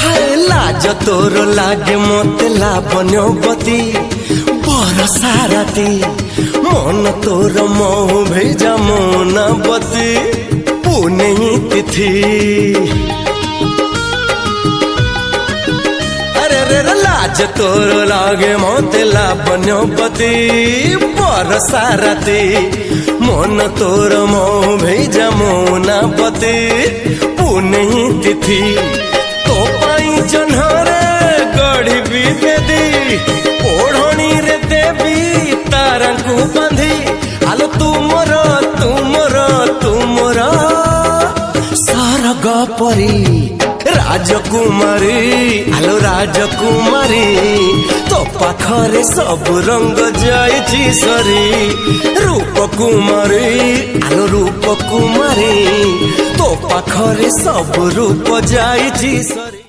हाय लाज तोर लागे मते लावण्यवती बरसा राती मन तोर मोह भेजा मोनावती पुणे तिथि लाज तोर लागे मते लावण्यवती बरसा राती मन तोर मोह भेजा मोनावती पुणे तिथि तो पाई जन्हरे गढ़ी बेदी ओढ़णी रे देवी तारा को बांधी आलो तुमर तुमर तुमर सरग परी राजकुमारी आलो राजकुमारी तो पाखरे सब रंग जाइछि सरी रूप कुमारी आलो रूप कुमारी तो पाखरे सब रूप जाइछि सरी।